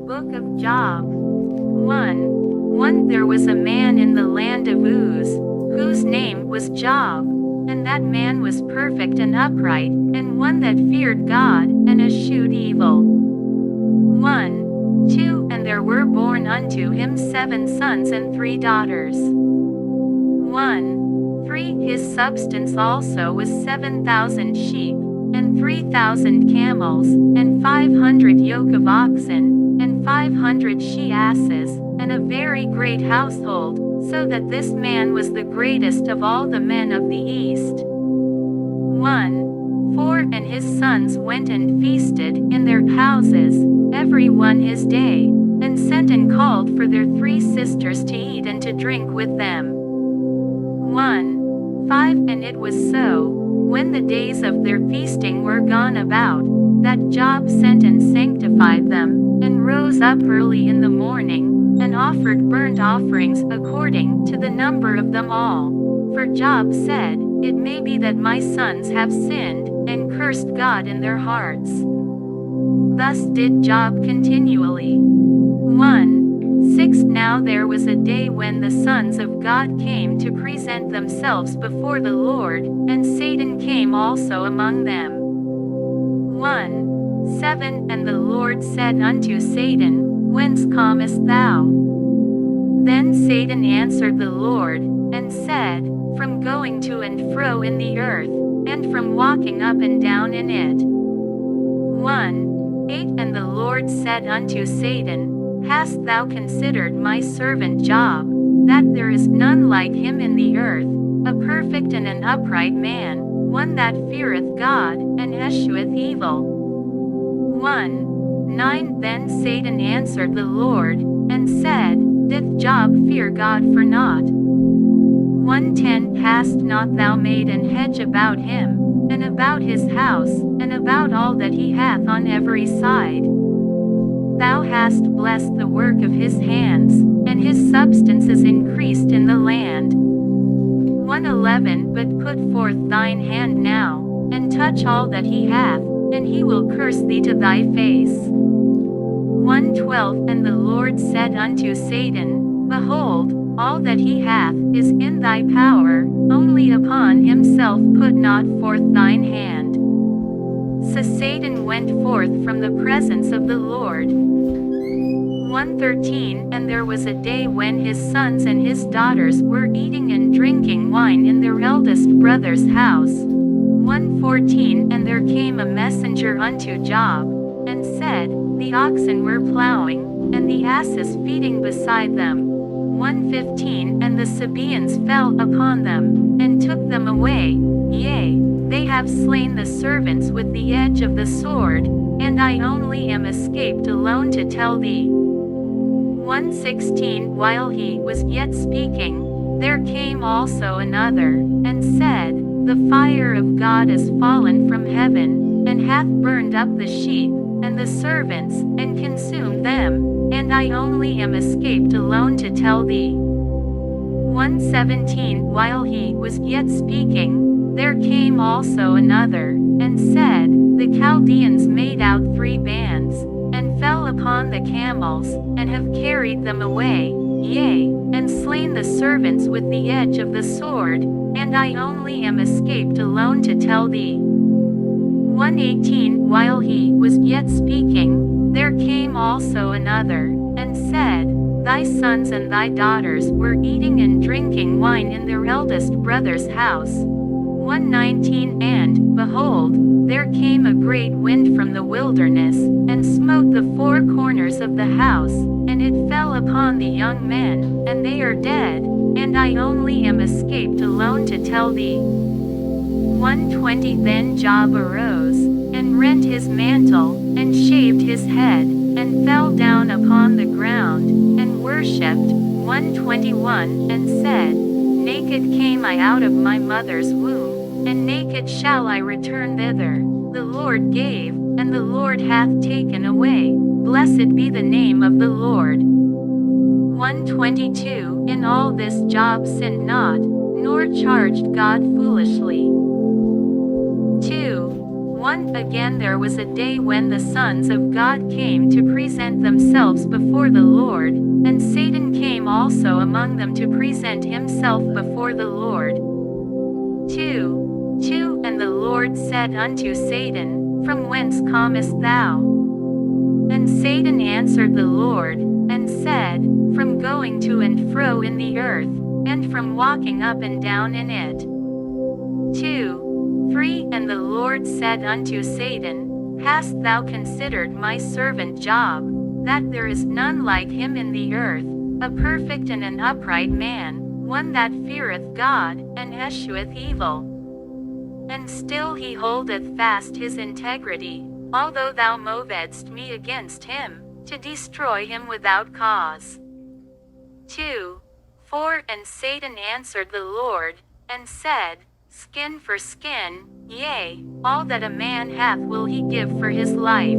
Book of Job. 1. There was a man in the land of Uz, whose name was Job, and that man was perfect and upright, and one that feared God, and eschewed evil. 2. And there were born unto him 7 sons and 3 daughters. 3. His substance also was 7,000 sheep, and 3,000 camels, and 500 yoke of oxen, and 500 she-asses, and a very great household, so that this man was the greatest of all the men of the east. 4. And his sons went and feasted in their houses, every one his day, and sent and called for their 3 sisters to eat and to drink with them. 5. And it was so, when the days of their feasting were gone about, that Job sent and sanctified them, and rose up early in the morning, and offered burnt offerings according to the number of them all. For Job said, It may be that my sons have sinned, and cursed God in their hearts. Thus did Job continually. 6. Now there was a day when the sons of God came to present themselves before the Lord, and Satan came also among them. 7. And the Lord said unto Satan, Whence comest thou? Then Satan answered the Lord, and said, From going to and fro in the earth, and from walking up and down in it. 8. And the Lord said unto Satan, Hast thou considered my servant Job, that there is none like him in the earth, a perfect and an upright man, one that feareth God, and escheweth evil? 9. Then Satan answered the Lord, and said, Doth Job fear God for naught? 10. Hast not thou made an hedge about him, and about his house, and about all that he hath on every side? Thou hast blessed the work of his hands, and his substance is increased in the land. 11. But put forth thine hand now, and touch all that he hath, and he will curse thee to thy face. 12. And the Lord said unto Satan, Behold, all that he hath is in thy power, only upon himself put not forth thine hand. So Satan went forth from the presence of the Lord. 13. And there was a day when his sons and his daughters were eating and drinking wine in their eldest brother's house. 14. And there came a messenger unto Job, and said, The oxen were plowing, and the asses feeding beside them. 15. And the Sabaeans fell upon them, and took them away, yea, they have slain the servants with the edge of the sword, and I only am escaped alone to tell thee. 16. While he was yet speaking, there came also another, and said, The fire of God is fallen from heaven, and hath burned up the sheep, and the servants, and consumed them, and I only am escaped alone to tell thee. 17. While he was yet speaking, there came also another, and said, The Chaldeans made out 3 bands, and fell upon the camels, and have carried them away, yea, and slain the servants with the edge of the sword, and I only am escaped alone to tell thee. 18. While he was yet speaking, there came also another, and said, Thy sons and thy daughters were eating and drinking wine in their eldest brother's house. 19. And, behold, there came a great wind from the wilderness, and smote the 4 corners of the house, and it fell upon the young men, and they are dead, and I only am escaped alone to tell thee. 20. Then Job arose, and rent his mantle, and shaved his head, and fell down upon the ground, and worshipped. 21. And said, Naked came I out of my mother's womb, and naked shall I return thither. The Lord gave, and the Lord hath taken away. Blessed be the name of the Lord. 22. In all this Job sinned not, nor charged God foolishly. 2. 1 Again there was a day when the sons of God came to present themselves before the Lord, and Satan came also among them to present himself before the Lord. 2 And the Lord said unto Satan, From whence comest thou? And Satan answered the Lord, and said, From going to and fro in the earth, and from walking up and down in it. 3 And the Lord said unto Satan, Hast thou considered my servant Job, that there is none like him in the earth, a perfect and an upright man, one that feareth God, and escheweth evil? And still he holdeth fast his integrity, although thou movedst me against him, to destroy him without cause. 4 And Satan answered the Lord, and said, Skin for skin, yea, all that a man hath will he give for his life.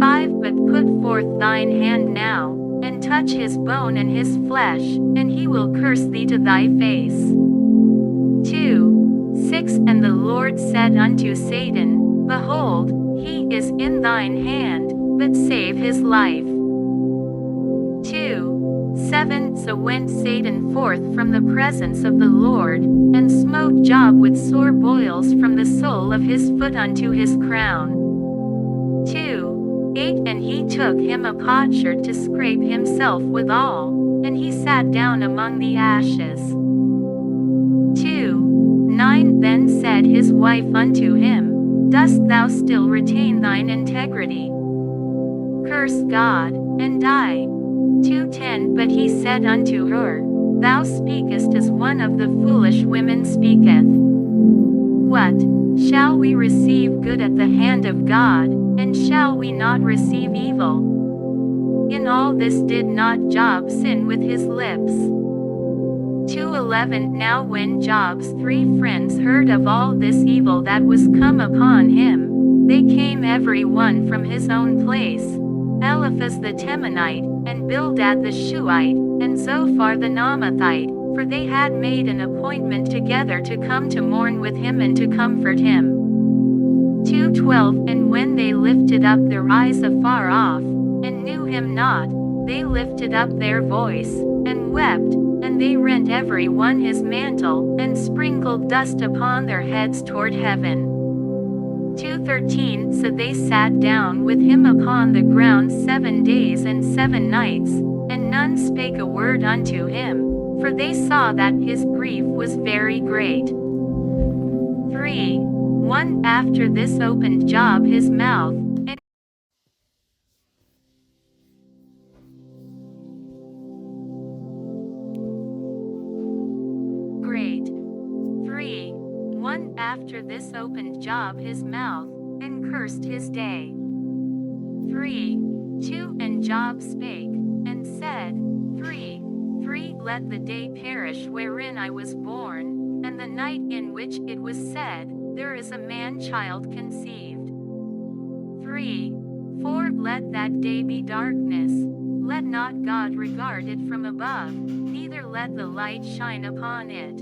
5 But put forth thine hand now, and touch his bone and his flesh, and he will curse thee to thy face. 6 And the Lord said unto Satan, Behold, he is in thine hand, but save his life. 7 So went Satan forth from the presence of the Lord, and smote Job with sore boils from the sole of his foot unto his crown. 8 And he took him a potsherd to scrape himself withal, and he sat down among the ashes. 9 Then said his wife unto him, Dost thou still retain thine integrity? Curse God, and die. 10 But he said unto her, Thou speakest as one of the foolish women speaketh. What? Shall we receive good at the hand of God, and shall we not receive evil? In all this did not Job sin with his lips. 11 Now when Job's 3 friends heard of all this evil that was come upon him, they came every one from his own place, Eliphaz the Temanite, and Bildad the Shuhite, and Zophar the Naamathite, for they had made an appointment together to come to mourn with him and to comfort him. 12 And when they lifted up their eyes afar off, and knew him not, they lifted up their voice, and wept, and they rent every one his mantle, and sprinkled dust upon their heads toward heaven. 13 So they sat down with him upon the ground 7 days and 7 nights, and none spake a word unto him, for they saw that his grief was very great. 1 After this opened Job his mouth, and great. 1 After this opened Job his mouth, and cursed his day. 2 And Job spake, and said, 3 Let the day perish wherein I was born, and the night in which it was said, There is a man-child conceived. 4 Let that day be darkness, let not God regard it from above, neither let the light shine upon it.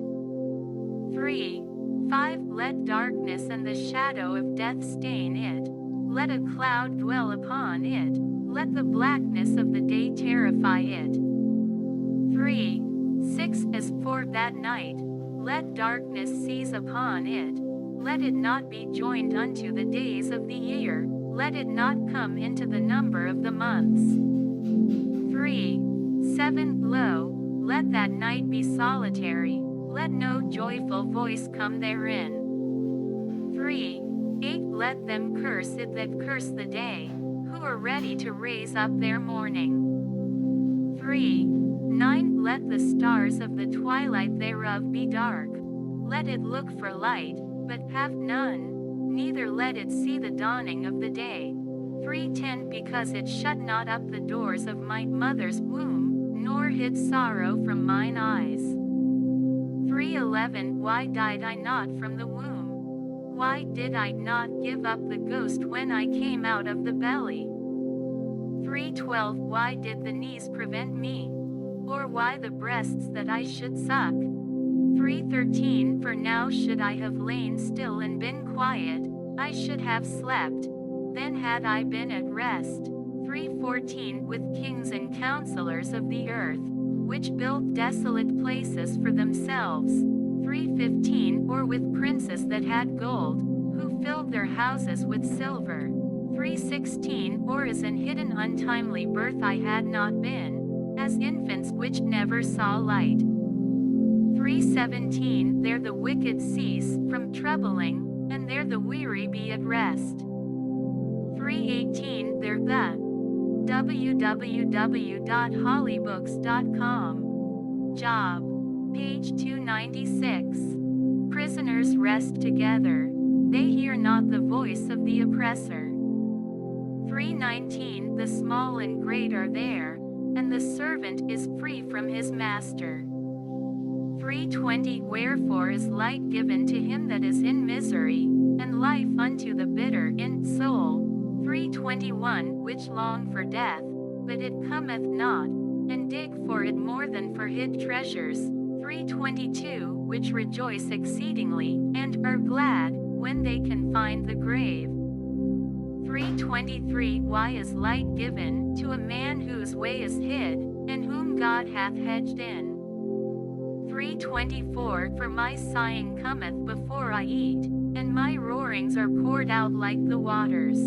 5 Let darkness and the shadow of death stain it, let a cloud dwell upon it, let the blackness of the day terrify it. 6 As for that night, let darkness seize upon it, let it not be joined unto the days of the year, let it not come into the number of the months. 7 Lo, let that night be solitary, let no joyful voice come therein. 8 Let them curse it that curse the day, who are ready to raise up their mourning. 9 Let the stars of the twilight thereof be dark, let it look for light, but have none, neither let it see the dawning of the day. 10 Because it shut not up the doors of my mother's womb, nor hid sorrow from mine eyes. 11 Why died I not from the womb? Why did I not give up the ghost when I came out of the belly? 12 Why did the knees prevent me? Or why the breasts that I should suck? 3:13 For now should I have lain still and been quiet, I should have slept, then had I been at rest. 3:14 With kings and counselors of the earth, which built desolate places for themselves. 3:15 Or with princes that had gold, who filled their houses with silver. 3:16 Or as an hidden untimely birth I had not been, as infants which never saw light. 3:17 There the wicked cease from troubling, and there the weary be at rest. 3:18 There the www.hollybooks.com. Job. Page 296. Prisoners rest together. They hear not the voice of the oppressor. 3:19 The small and great are there, and the servant is free from his master. 3:20 Wherefore is light given to him that is in misery, and life unto the bitter in soul. 3:21 Which long for death, but it cometh not, and dig for it more than for hid treasures. 3:22 Which rejoice exceedingly, and are glad, when they can find the grave. 3:23 Why is light given to a man whose way is hid, and whom God hath hedged in? 3:24 For my sighing cometh before I eat, and my roarings are poured out like the waters.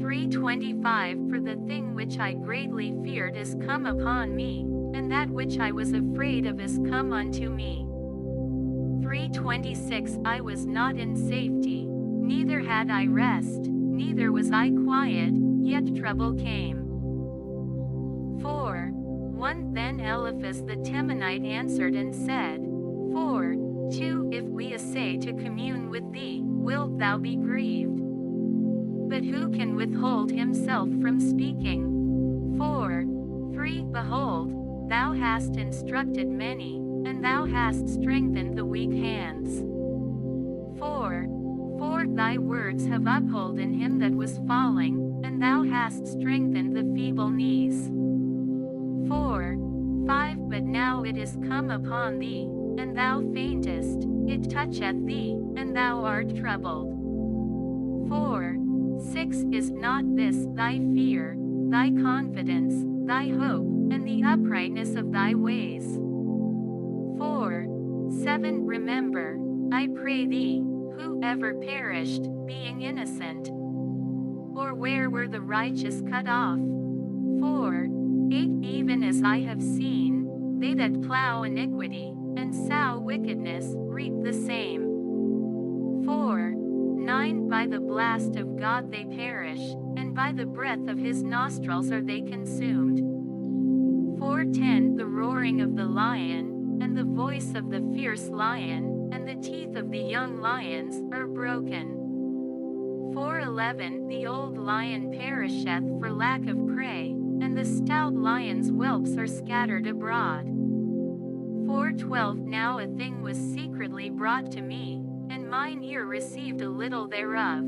3:25 For the thing which I greatly feared is come upon me, and that which I was afraid of is come unto me. 3:26 I was not in safety, neither had I rest, neither was I quiet, yet trouble came. 4:1 Then Eliphaz the Temanite answered and said, 4:2 If we essay to commune with thee, wilt thou be grieved? But who can withhold himself from speaking? 4:3 Behold, thou hast instructed many, and thou hast strengthened the weak hands. 4:4 Thy words have upholden him that was falling, and thou hast strengthened the feeble knees. 4:5 But now it is come upon thee, and thou faintest, it toucheth thee, and thou art troubled. 4:6 Is not this thy fear, thy confidence, thy hope, and the uprightness of thy ways? 4:7 Remember, I pray thee, who ever perished, being innocent? Or where were the righteous cut off? 4:8 Even as I have seen, they that plow iniquity, and sow wickedness, reap the same. 4:9 By the blast of God they perish, and by the breath of his nostrils are they consumed. 4:10 The roaring of the lion, and the voice of the fierce lion, and the teeth of the young lions, are broken. 4:11 The old lion perisheth for lack of prey, and the stout lion's whelps are scattered abroad. 4:12 Now a thing was secretly brought to me, and mine ear received a little thereof.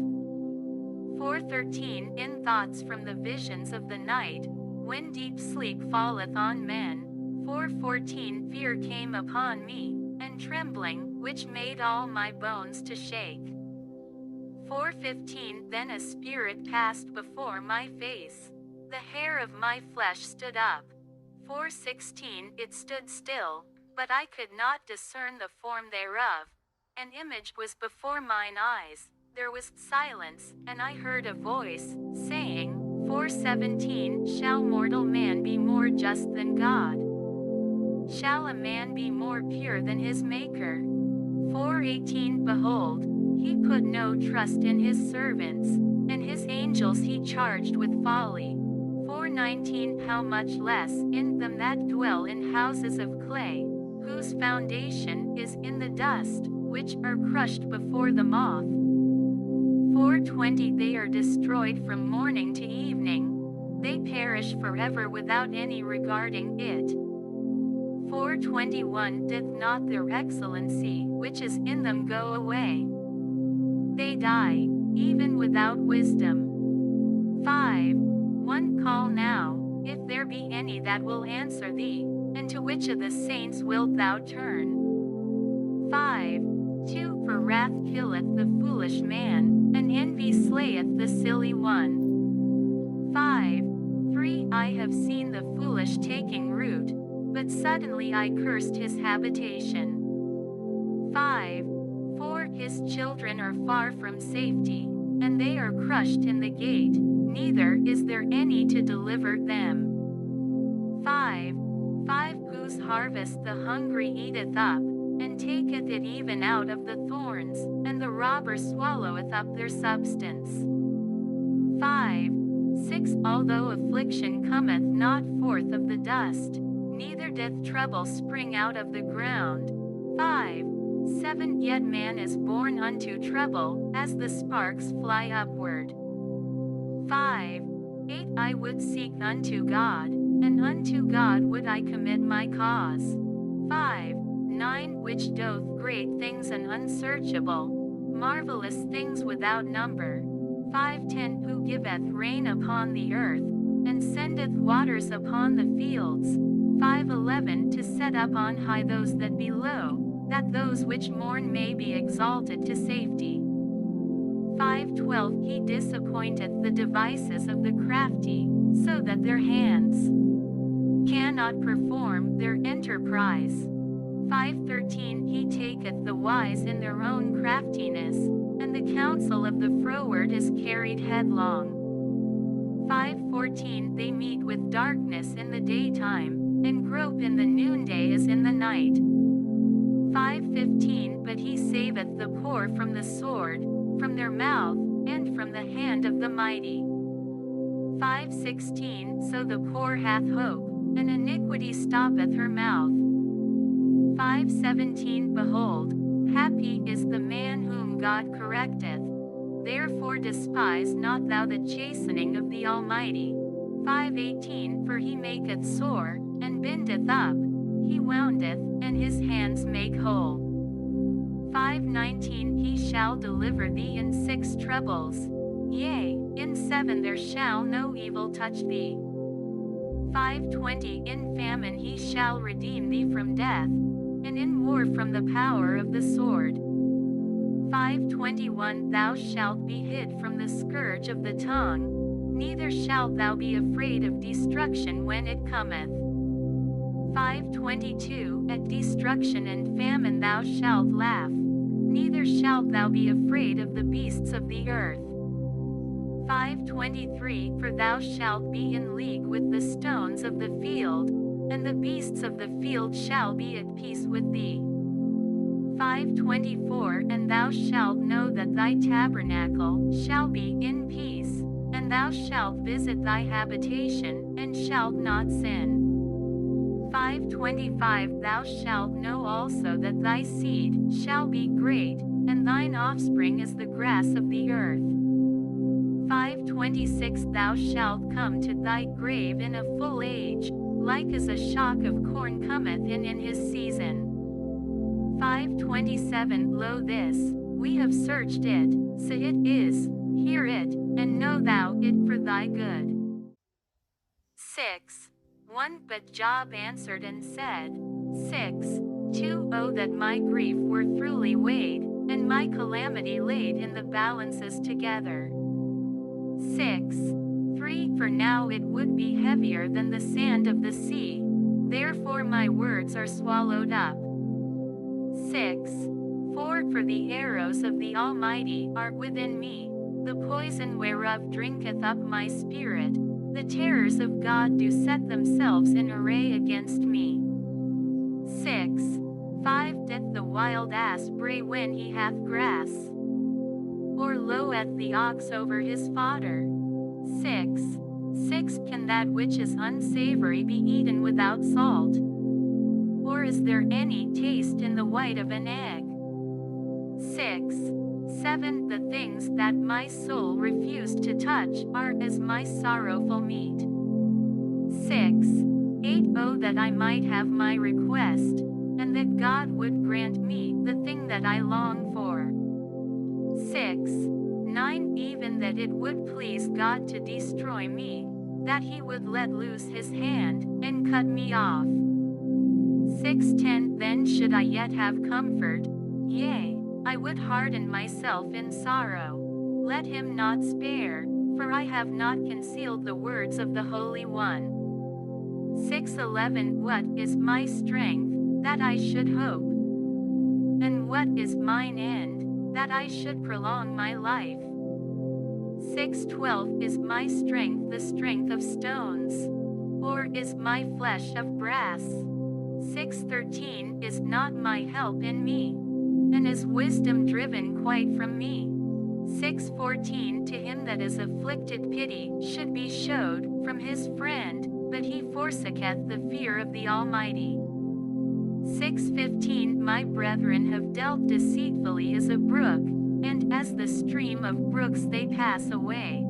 4:13 In thoughts from the visions of the night, when deep sleep falleth on men. 4:14 Fear came upon me, and trembling, which made all my bones to shake. 4:15 Then a spirit passed before my face. The hair of my flesh stood up. 4:16 It stood still, but I could not discern the form thereof. An image was before mine eyes, there was silence, and I heard a voice, saying, 4:17 Shall mortal man be more just than God? Shall a man be more pure than his Maker? 4:18 Behold, he put no trust in his servants, and his angels he charged with folly. 4:19 How much less in them that dwell in houses of clay, whose foundation is in the dust, which are crushed before the moth. 4:20 They are destroyed from morning to evening. They perish forever without any regarding it. 4:21 Doth not their excellency which is in them go away? They die, even without wisdom. 5:1 Call now, if there be any that will answer thee, and to which of the saints wilt thou turn? 5. 2. For wrath killeth the foolish man, and envy slayeth the silly one. 5. 3. I have seen the foolish taking root, but suddenly I cursed his habitation. 5. 4. His children are far from safety, and they are crushed in the gate, neither is there any to deliver them. 5. 5. Whose harvest the hungry eateth up, and taketh it even out of the thorns, and the robber swalloweth up their substance. 5. 6. Although affliction cometh not forth of the dust, neither doth trouble spring out of the ground. 5. 7. Yet man is born unto trouble, as the sparks fly upward. 5. 8. I would seek unto God, and unto God would I commit my cause. 5. 9. Which doth great things and unsearchable, marvelous things without number. 5. 10. Who giveth rain upon the earth, and sendeth waters upon the fields. 5. 11. To set up on high those that be low, that those which mourn may be exalted to safety. 5. 12. He disappointeth the devices of the crafty, so that their hands cannot perform their enterprise. 5. 13. He taketh the wise in their own craftiness, and the counsel of the froward is carried headlong. 5. 14. They meet with darkness in the daytime, and grope in the noonday as in the night. 5. 15. But he saveth the poor from the sword, from their mouth, and from the hand of the mighty. 5. 16. So the poor hath hope, and iniquity stoppeth her mouth. 5. 17. Behold, happy is the man whom God correcteth. Therefore despise not thou the chastening of the Almighty. 5. 18. For he maketh sore, and bindeth up, he woundeth, and his hands make whole. 5. 19. He shall deliver thee in 6 troubles. Yea, in 7 there shall no evil touch thee. 5. 20. In famine he shall redeem thee from death, and in war from the power of the sword. 5. 21. Thou shalt be hid from the scourge of the tongue, neither shalt thou be afraid of destruction when it cometh. 5. 22. At destruction and famine thou shalt laugh, neither shalt thou be afraid of the beasts of the earth. 5. 23. For thou shalt be in league with the stones of the field, and the beasts of the field shall be at peace with thee. 5. 24. And thou shalt know that thy tabernacle shall be in peace, and thou shalt visit thy habitation, and shalt not sin. 5. 25. Thou shalt know also that thy seed shall be great, and thine offspring as the grass of the earth. 5. 26. Thou shalt come to thy grave in a full age, like as a shock of corn cometh in his season. 5. 27. Lo this, we have searched it, so it is, hear it, and know thou it for thy good. 6. 1. But Job answered and said, 6. 2. Oh that my grief were throughly weighed, and my calamity laid in the balances together. 6. 3. For now it would be heavier than the sand of the sea, therefore my words are swallowed up. 6. 4. For the arrows of the Almighty are within me, the poison whereof drinketh up my spirit, the terrors of God do set themselves in array against me. 6. 5. Doth the wild ass bray when he hath grass? Or loweth the ox over his fodder? 6. 6. Can that which is unsavory be eaten without salt? Or is there any taste in the white of an egg? 6. 7. The things that my soul refused to touch are as my sorrowful meat. 6. 8. Oh that I might have my request, and that God would grant me the thing that I long for. 6. 9. Even that it would please God to destroy me, that he would let loose his hand, and cut me off. 6. 10. Then should I yet have comfort, Yea, I would harden myself in sorrow. Let him not spare, for I have not concealed the words of the Holy One. 6:11 What is my strength, that I should hope? And what is mine end, that I should prolong my life? 6:12 Is my strength the strength of stones? Or is my flesh of brass? 6:13 Is not my help in me? And is wisdom driven quite from me? 6:14 To him that is afflicted pity should be showed from his friend, but he forsaketh the fear of the Almighty. 6:15 My brethren have dealt deceitfully as a brook, and as the stream of brooks they pass away.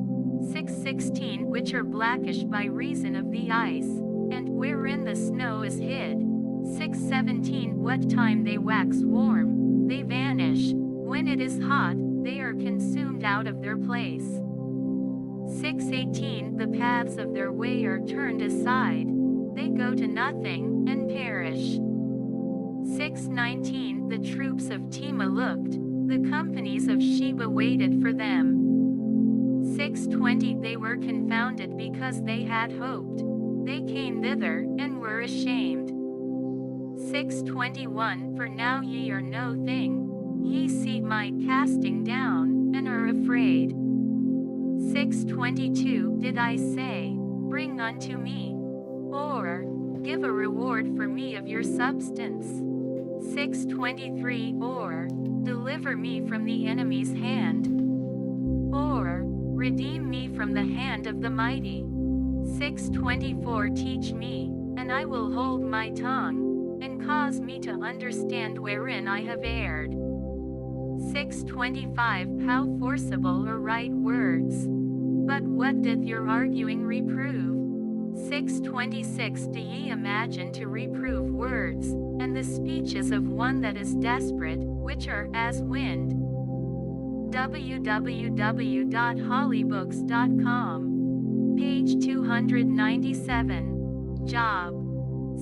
6:16 Which are blackish by reason of the ice, and wherein the snow is hid. 6:17 What time they wax warm, they vanish. When it is hot, they are consumed out of their place. 6:18 The paths of their way are turned aside. They go to nothing, and perish. 6:19 The troops of Tema looked, the companies of Sheba waited for them. 6:20 They were confounded because they had hoped. They came thither, and were ashamed. 6:21 For now ye are no thing. Ye see my casting down, and are afraid. 6:22 Did I say, bring unto me? Or, give a reward for me of your substance? 6:23 Or, deliver me from the enemy's hand? Or, redeem me from the hand of the mighty? 6:24 Teach me, and I will hold my tongue, and cause me to understand wherein I have erred. 6:25 How forcible are right words! But what doth your arguing reprove? 6:26 Do ye imagine to reprove words, and the speeches of one that is desperate, which are as wind? www.hollybooks.com. Page 297. Job.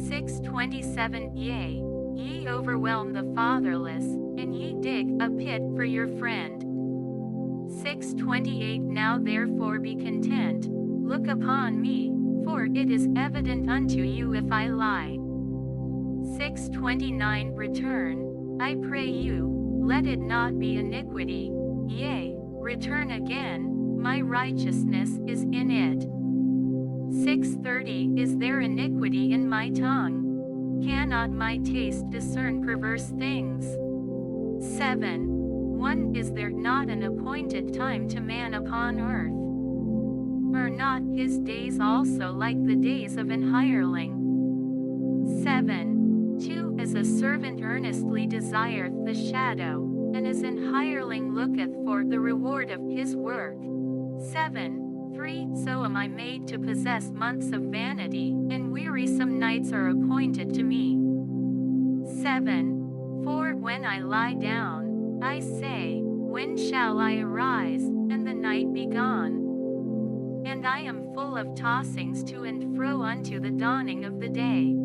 6:27 Yea, ye overwhelm the fatherless, and ye dig a pit for your friend. 6:28 Now therefore be content, look upon me, for it is evident unto you if I lie. 6:29 Return, I pray you, let it not be iniquity, yea, return again, my righteousness is in it. 6:30 Is there iniquity in my tongue? Cannot my taste discern perverse things? 7:1 Is there not an appointed time to man upon earth? Are not his days also like the days of an hireling? 7:2 As a servant earnestly desireth the shadow, and as an hireling looketh for the reward of his work. 7:3 So am I made to possess months of vanity, and wearisome nights are appointed to me. 7:4 When I lie down, I say, when shall I arise, and the night be gone? And I am full of tossings to and fro unto the dawning of the day.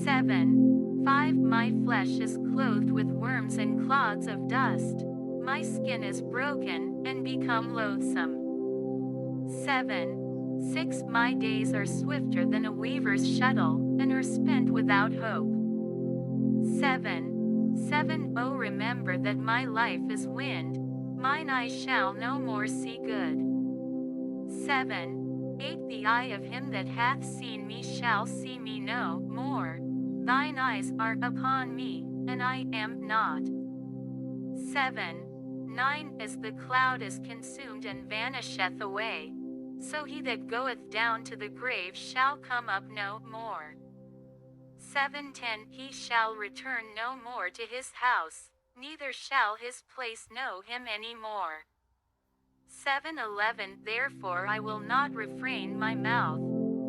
7:5 My flesh is clothed with worms and clods of dust. My skin is broken, and become loathsome. 7:6 My days are swifter than a weaver's shuttle, and are spent without hope. 7:7 Oh, remember that my life is wind, mine eyes shall no more see good. 7:8 The eye of him that hath seen me shall see me no more. Thine eyes are upon me, and I am not. 7:9 As the cloud is consumed and vanisheth away, so he that goeth down to the grave shall come up no more. 7:10 He shall return no more to his house, neither shall his place know him any more. 7:11 Therefore I will not refrain my mouth.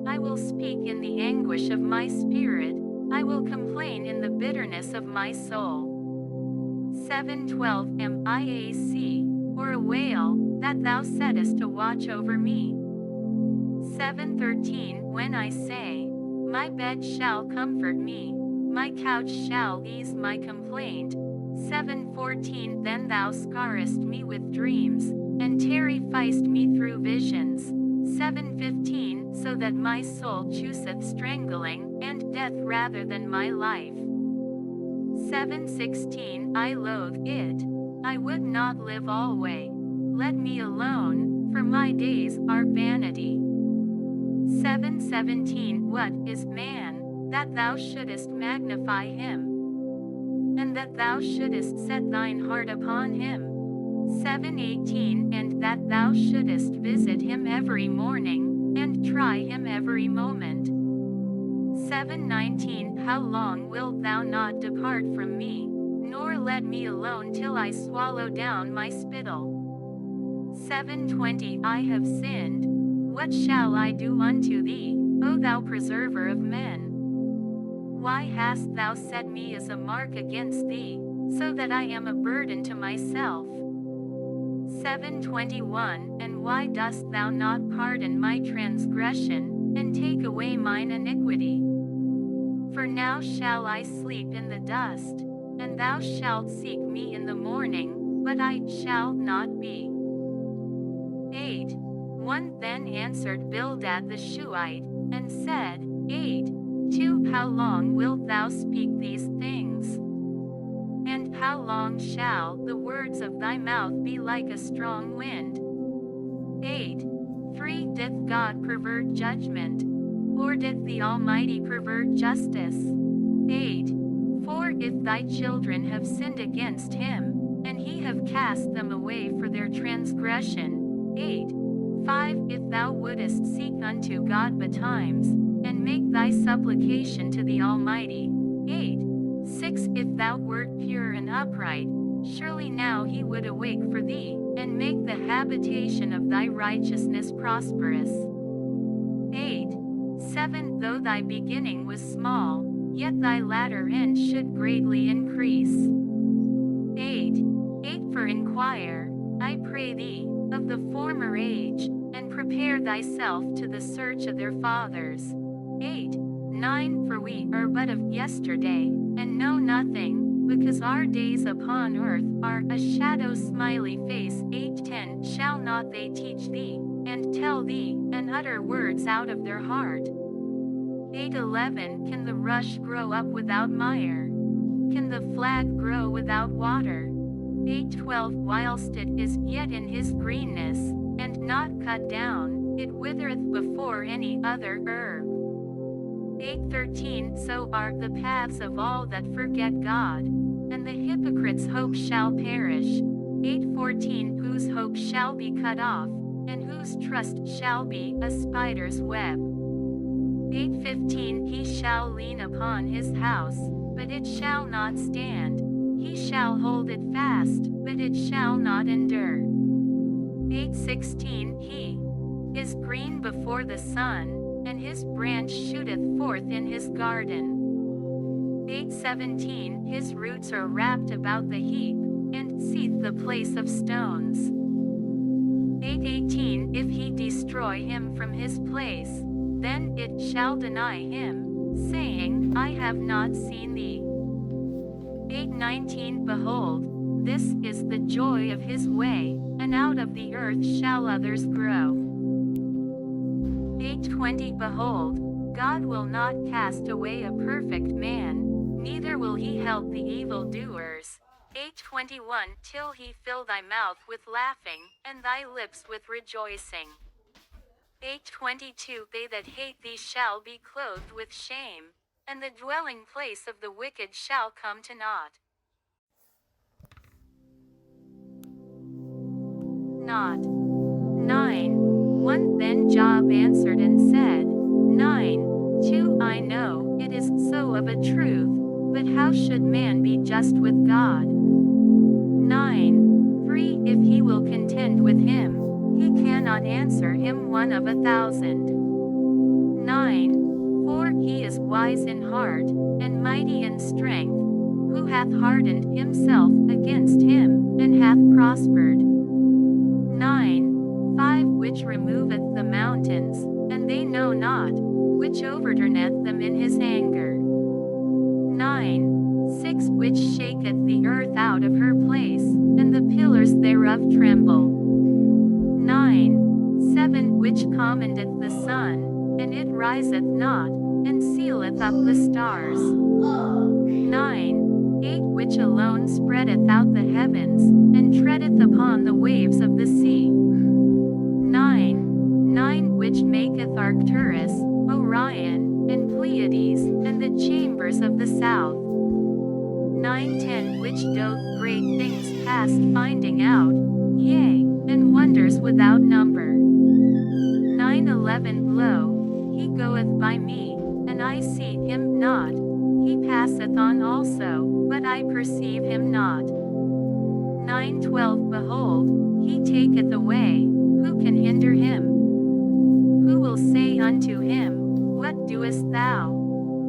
I will speak in the anguish of my spirit. I will complain in the bitterness of my soul. 7:12 Am I a sea, or a whale, that thou settest to watch over me? 7:13 When I say, my bed shall comfort me, my couch shall ease my complaint, 7:14 Then thou scarest me with dreams, and terrifiest me through visions. 7:15 So that my soul chooseth strangling, and death rather than my life. 7:16 I loathe it. I would not live alway. Let me alone, for my days are vanity. 7:17 What is man, that thou shouldest magnify him, and that thou shouldest set thine heart upon him? 7:18 And that thou shouldest visit him every morning, and try him every moment. 7:19 How long wilt thou not depart from me, nor let me alone till I swallow down my spittle? 7:20 I have sinned. What shall I do unto thee, O thou preserver of men? Why hast thou set me as a mark against thee, so that I am a burden to myself? 7:21 And why dost thou not pardon my transgression, and take away mine iniquity? For now shall I sleep in the dust, and thou shalt seek me in the morning, but I shall not be. 8:1 Then answered Bildad the Shuhite, and said, 8:2 How long wilt thou speak these things? And how long shall the words of thy mouth be like a strong wind? 8:3 Doth God pervert judgment, or doth the Almighty pervert justice? 8:4 If thy children have sinned against him, and he have cast them away for their transgression. 8:5 If thou wouldest seek unto God betimes, and make thy supplication to the Almighty. 8:6 If thou wert pure and upright, surely now he would awake for thee, and make the habitation of thy righteousness prosperous. 8:7 Though thy beginning was small, yet thy latter end should greatly increase. 8:8 For inquire, I pray thee, of the former age, and prepare thyself to the search of their fathers. 8:9 For we are but of yesterday, and know nothing, because our days upon earth are a shadow smiley face. 8:10 Shall not they teach thee, and tell thee, and utter words out of their heart? 8:11 Can the rush grow up without mire? Can the flag grow without water? 8:12 Whilst it is yet in his greenness, and not cut down, it withereth before any other herb. 8:13 So are the paths of all that forget God, and the hypocrite's hope shall perish. 8:14 Whose hope shall be cut off, and whose trust shall be a spider's web. 8:15 He shall lean upon his house, but it shall not stand. He shall hold it fast, but it shall not endure. 8:16 He is green before the sun, and his branch shooteth forth in his garden. 8:17 His roots are wrapped about the heap, and seeth the place of stones. 8:18 If he destroy him from his place, then it shall deny him, saying, I have not seen thee. 8:19 Behold, this is the joy of his way, and out of the earth shall others grow. 8:20 Behold, God will not cast away a perfect man, neither will he help the evildoers. 8:21 Till he fill thy mouth with laughing, and thy lips with rejoicing. 8:22 They that hate thee shall be clothed with shame, and the dwelling place of the wicked shall come to naught. Not. 9:1 Then Job answered and said, 9:2 I know, it is so of a truth, but how should man be just with God? 9:3 If he will contend with him, he cannot answer him 1 of 1,000. 9:4 He is wise in heart, and mighty in strength, who hath hardened himself against him, and hath prospered. 9:5 Which removeth the mountains, and they know not, which overturneth them in his anger. 9:6 which shaketh the earth out of her place, and the pillars thereof tremble. 9. 7 which commandeth the sun, and it riseth not, and sealeth up the stars. 9. 8 which alone spreadeth out the heavens, and treadeth upon the waves of the sea. 9. 9 which maketh Arcturus, Orion, and Pleiades, and the chambers of the south. 9-10 which doth great things past finding out, yea, and wonders without number. 9-11 Lo, he goeth by me, and I see him not. He passeth on also, but I perceive him not. 9-12 Behold, he taketh away, who can hinder him? Who will say unto him, What doest thou?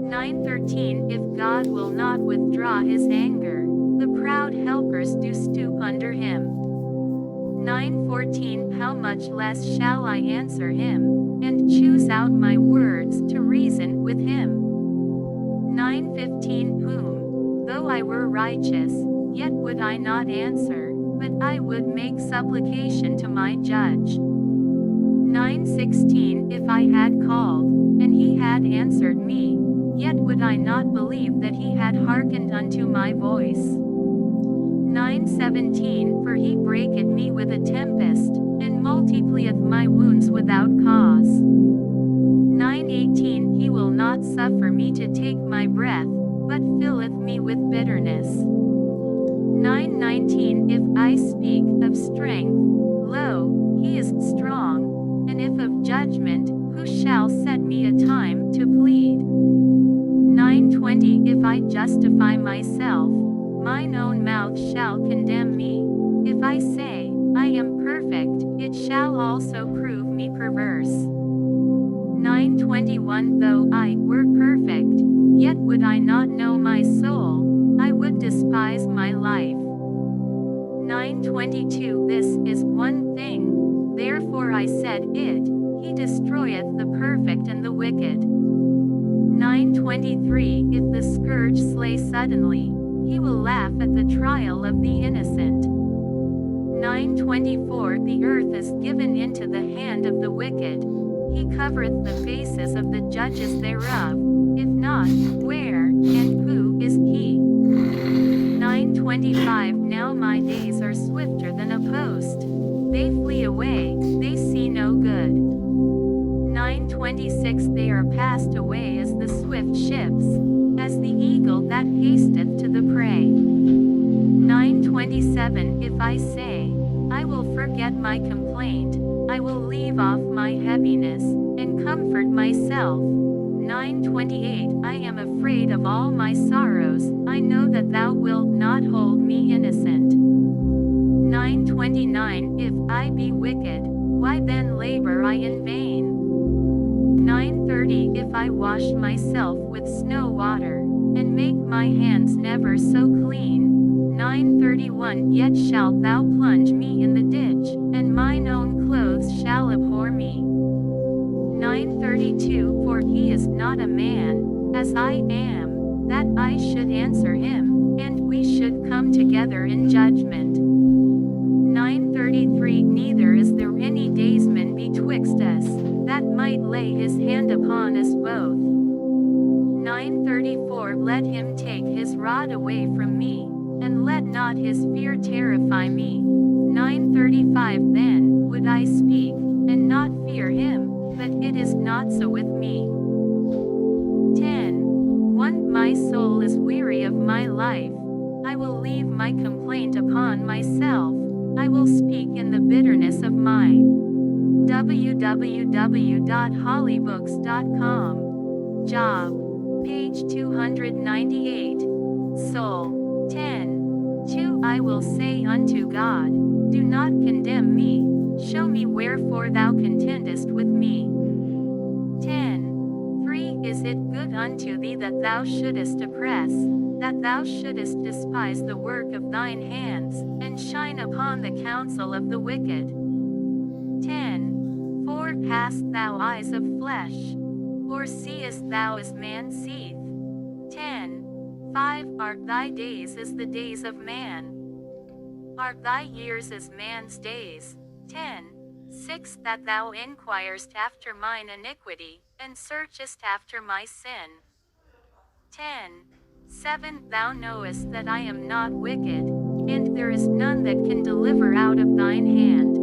9-13 If God will not withdraw his anger, the proud helpers do stoop under him. 9-14 How much less shall I answer him, and choose out my words to reason with him? 9-15 Whom, though I were righteous, yet would I not answer, but I would make supplication to my judge. 9-16 If I had called, and he had answered me, yet would I not believe that he had hearkened unto my voice. 9-17 For he breaketh me with a tempest, and multiplieth my wounds without cause. 9-18 He will not suffer me to take my breath, but filleth me with bitterness. 9-19 If I speak of strength, lo, he is strong, and if of judgment, who shall set me a time to plead? 9-20 If I justify myself, mine own mouth shall condemn me. If I say, I am perfect, it shall also prove me perverse. 9-21 Though I were perfect, yet would I not know my soul, I would despise my life. 9-22 This is one thing, therefore I said it, he destroyeth the perfect and the wicked. 9-23 If the scourge slay suddenly, he will laugh at the trial of the innocent. 9-24 The earth is given into the hand of the wicked, he covereth the faces of the judges thereof, if not, where, and who is he? 9-25 Now my days are swifter than a post, they flee away, they see no good. 9-26 They are passed away as the swift ships, as the eagle that hasteth to the prey. 9-27 If I say, I will forget my complaint, I will leave off my heaviness, and comfort myself. 9-28 I am afraid of all my sorrows, I know that thou wilt not hold me innocent. 9-29 If I be wicked, why then labor I in vain? 9-30 If I wash myself with snow water, and make my hands never so clean. 9-31 Yet shalt thou plunge me in the ditch, and mine own clothes shall abhor me. 9-32 For he is not a man, as I am, that I should answer him, and we should come together in judgment. 9-33 Neither is there any daysman betwixt us, that might lay his hand upon us both. 9-34 Let him take his rod away from me, and let not his fear terrify me. 9-35 Then would I speak, and not fear him, but it is not so with me. 10-1 My soul is weary of my life, I will leave my complaint upon myself, I will speak in the bitterness of mine. www.hollybooks.com. Job. Page 298. Soul. 10-2 I will say unto God, do not condemn me, show me wherefore thou contendest with me. 10-3 Is it good unto thee that thou shouldest oppress, that thou shouldest despise the work of thine hands, and shine upon the counsel of the wicked? 10-4 Hast thou eyes of flesh, or seest thou as man seeth? 10-5 5. Are thy days as the days of man? Are thy years as man's days? 10. 6. That thou inquirest after mine iniquity, and searchest after my sin. 10. 7. Thou knowest that I am not wicked, and there is none that can deliver out of thine hand.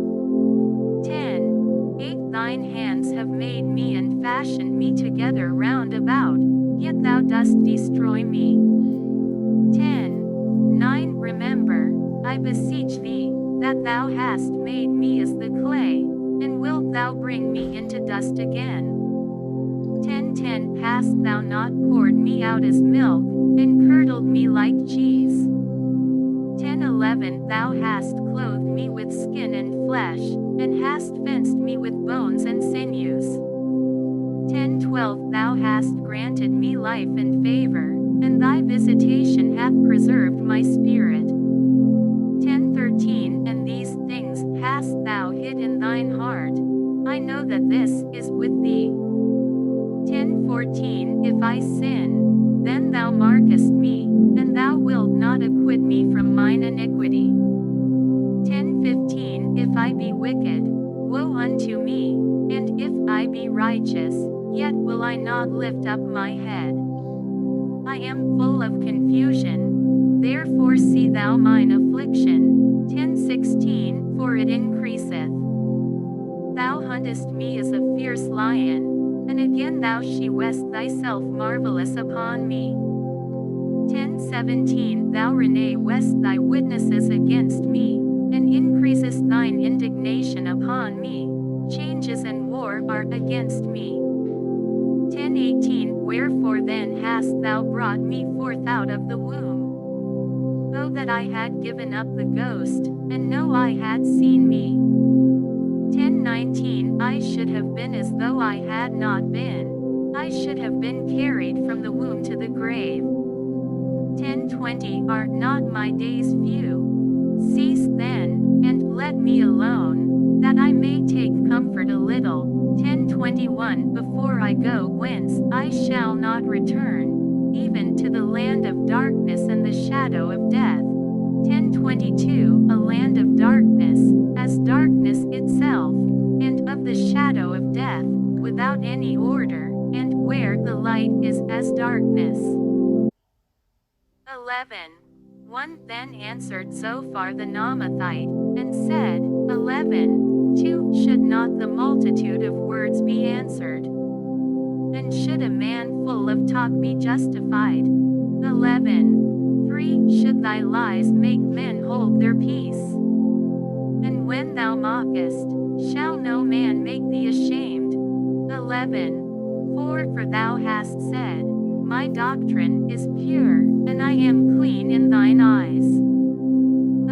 10. 8. Thine hands have made me and fashioned me together round about, yet thou dost destroy me. 10. 9. Remember, I beseech thee, that thou hast made me as the clay, and wilt thou bring me into dust again. 10. Hast thou not poured me out as milk, and curdled me like cheese? 11. Thou hast clothed me with skin and flesh, and hast fenced me with bones and sinews. 12. Thou hast granted me life and favor, and thy visitation hath preserved my spirit. 13. And these things hast thou hid in thine heart. I know that this is with thee. 14. If I sin, then thou markest me, and thou wilt not acquit me from mine iniquity. 15. If I be wicked, woe unto me, and if I be righteous, yet will I not lift up my head. I am full of confusion, therefore see thou mine affliction. 16. For it increaseth. Thou huntest me as a fierce lion, and again thou shewest thyself marvelous upon me. 17. Thou renewest thy witnesses against me, and increasest thine indignation upon me. Changes and war are against me. 18. Wherefore then hast thou brought me forth out of the womb? Oh that I had given up the ghost, and no eye had seen me. 19. I should have been as though I had not been. I should have been carried from the womb to the grave. 20. Are not my days few? Cease then, and let me alone, that I may take comfort a little. 21. Before I go whence I shall not return, even to the land of darkness and the shadow of death. 22. A land of darkness, as darkness itself, and of the shadow of death, without any order, and where the light is as darkness. 11. 1. Then answered Zophar the Naamathite, and said, 11. 2. Should not the multitude of words be answered? And should a man full of talk be justified? 11. 3. Should thy lies make men hold their peace? And when thou mockest, shall no man make thee ashamed? 11. 4. For thou hast said, my doctrine is pure, and I am clean in thine eyes.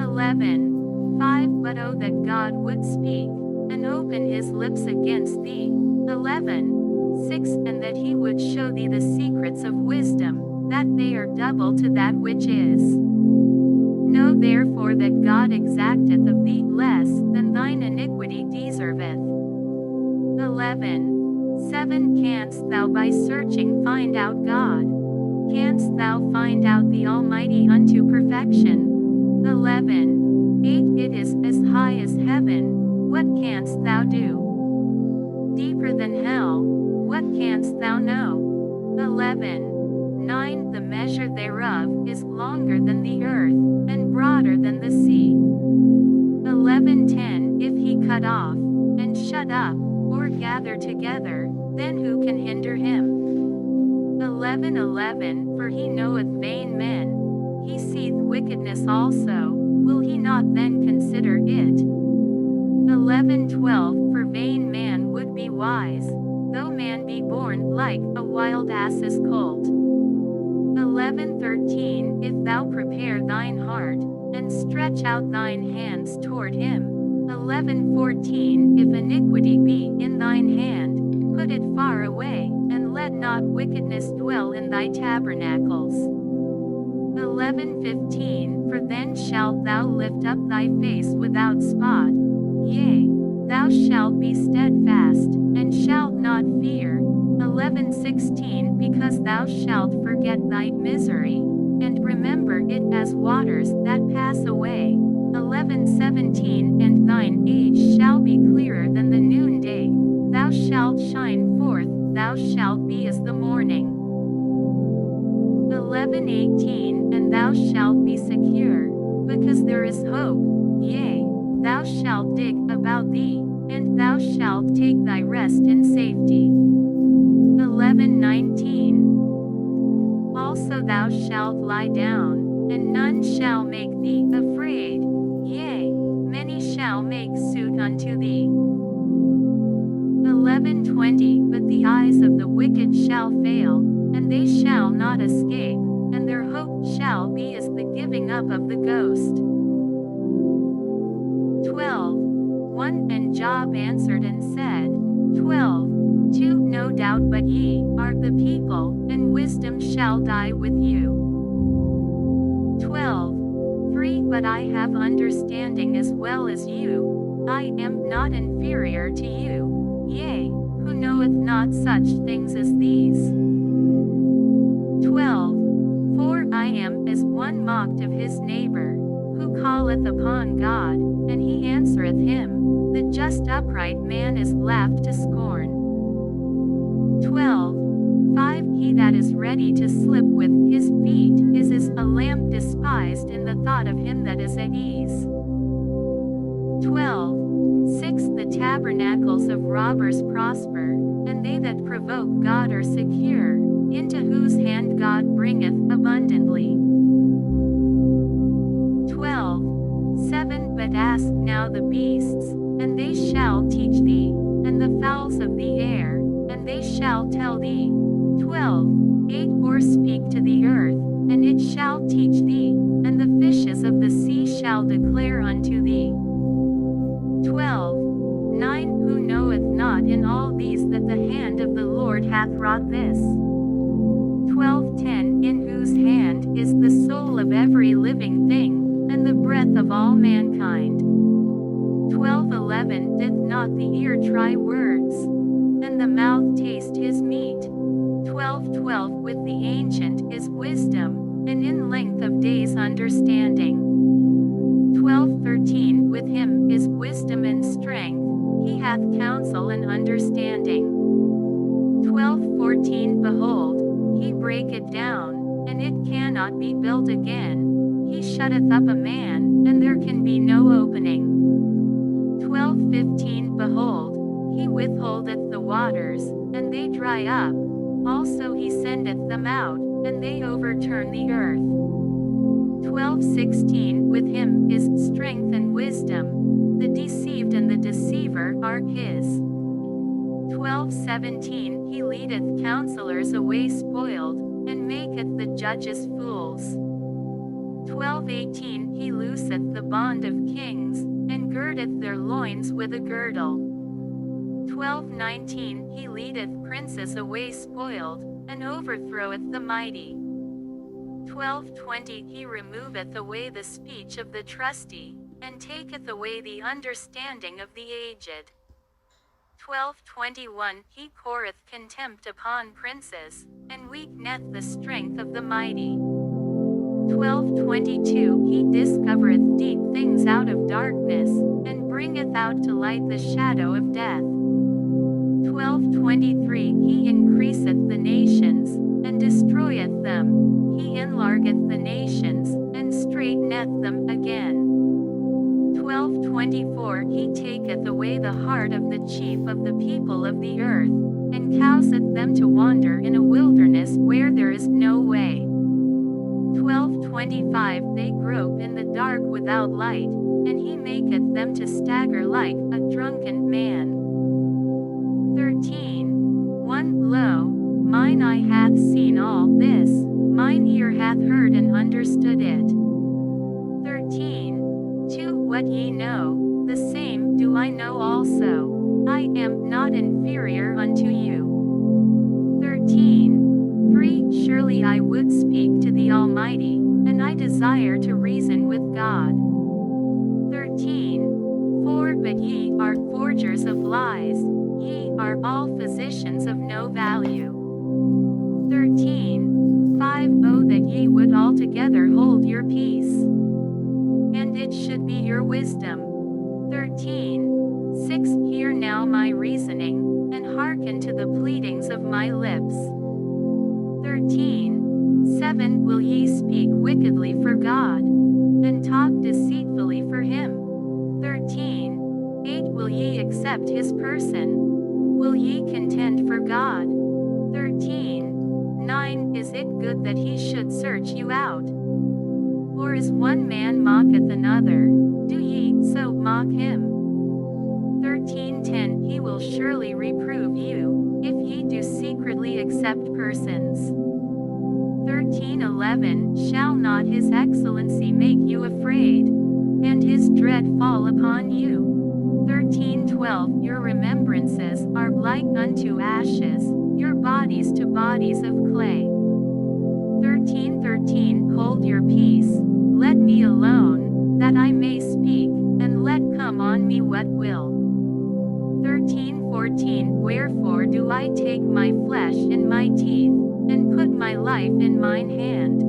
11. 5. But oh that God would speak, and open his lips against thee. 11. 6. And that he would show thee the secrets of wisdom, that they are double to that which is. Know therefore that God exacteth of thee less than thine iniquity deserveth. 11. 7. Canst thou by searching find out God? Canst thou find out the Almighty unto perfection? 11. 8. It is as high as heaven, what canst thou do? Deeper than hell, what canst thou know? 11. 9. The measure thereof is longer than the earth, and broader than the sea. 11:10 If he cut off, and shut up, or gather together, then who can hinder him? 11:11 For he knoweth vain men, he seeth wickedness also, will he not then consider it? 11:12 For vain man would be wise, though man be born like a wild ass's colt. 11:13 If thou prepare thine heart, and stretch out thine hands toward him. 11:14 If iniquity be in thine hand, put it far away, and let not wickedness dwell in thy tabernacles. 11:15 For then shalt thou lift up thy face without spot, yea, thou shalt be steadfast, and shalt not fear. 11:16 Because thou shalt forget thy misery, and remember it as waters that pass away. 11:17 And thine age shall be clearer than the noonday. Thou shalt shine forth, thou shalt be as the morning. 11:18 And thou shalt be secure, because there is hope, yea, thou shalt dig about thee, and thou shalt take thy rest in safety. 11:19 Also thou shalt lie down, and none shall make thee afraid, yea, many shall make suit unto thee. 11:20 But the eyes of the wicked shall fail, and they shall not escape, and their hope shall be as the giving up of the ghost. 12:1 And Job answered and said, 12:2 No doubt but ye are the people, and wisdom shall die with you. 12:3 But I have understanding as well as you, I am not inferior to you, yea, who knoweth not such things as these. 12:4 I am as one mocked of his neighbor, who calleth upon God, and he answereth him. The just upright man is laughed to scorn. 12:5 He that is ready to slip with his feet is as a lamp despised in the thought of him that is at ease. 12:6 The tabernacles of robbers prosper, and they that provoke God are secure, into whose hand God bringeth abundantly. 12:7 But ask now the beasts, and they shall teach thee, and the fowls of the air, and they shall tell thee. 12:8 Or speak to the earth, and it shall teach thee, and the fishes of the sea shall declare unto thee. 12:9 Who knoweth not in all these that the hand of the Lord hath wrought this? 12:10 In whose hand is the soul of every living thing, and the breath of all mankind. 12:11 Doth not the ear try words, and the mouth taste his meat? 12:12 With the ancient is wisdom, and in length of days understanding. 12:13 With him is wisdom and strength, he hath counsel and understanding. 12:14 Behold, he breaketh down, and it cannot be built again. He shutteth up a man, and there can be no opening. 12:15 Behold, he withholdeth the waters, and they dry up. Also he sendeth them out, and they overturn the earth. 12:16 With him is strength and wisdom. The deceived and the deceiver are his. 12:17 He leadeth counselors away spoiled, and maketh the judges fools. 12:18 He looseth the bond of kings, and girdeth their loins with a girdle. 12:19 He leadeth princes away spoiled, and overthroweth the mighty. 12:20 He removeth away the speech of the trusty, and taketh away the understanding of the aged. 12:21 He poureth contempt upon princes, and weakeneth the strength of the mighty. 12:22 He discovereth deep things out of darkness, and bringeth out to light the shadow of death. 12:23 He increaseth the nations, and destroyeth them. He enlargeth the nations, and straighteneth them again. 12:24 He taketh away the heart of the chief of the people of the earth, and causeth them to wander in a wilderness where there is no way. 12:25 They grope in the dark without light, and he maketh them to stagger like a drunken man. 13:1 Lo, mine eye hath seen all this, mine ear hath heard and understood it. 13:2 What ye know, the same do I know also. I am not inferior unto you. 13:3 Surely I would speak to the Almighty, and I desire to reason with God. 13:4 But ye are forgers of lies, ye are all physicians of no value. 13:5 5. Oh, that ye would altogether hold your peace, and it should be your wisdom. 13. 6. Hear now my reasoning, and hearken to the pleadings of my lips. 13. 7. Will ye speak wickedly for God, and talk deceitfully for him? 13. 8. Will ye accept his person? Will ye contend for God? 13. 9. Is it good that he should search you out? Or as one man mocketh another, do ye so mock him? 13:10 He will surely reprove you, if ye do secretly accept persons. 13:11 Shall not his excellency make you afraid, and his dread fall upon you? 13:12 Your remembrances are like unto ashes, your bodies to bodies of clay. 13:13 Hold your peace, let me alone, that I may speak, and let come on me what will. 13:14 Wherefore do I take my flesh in my teeth, and put my life in mine hand?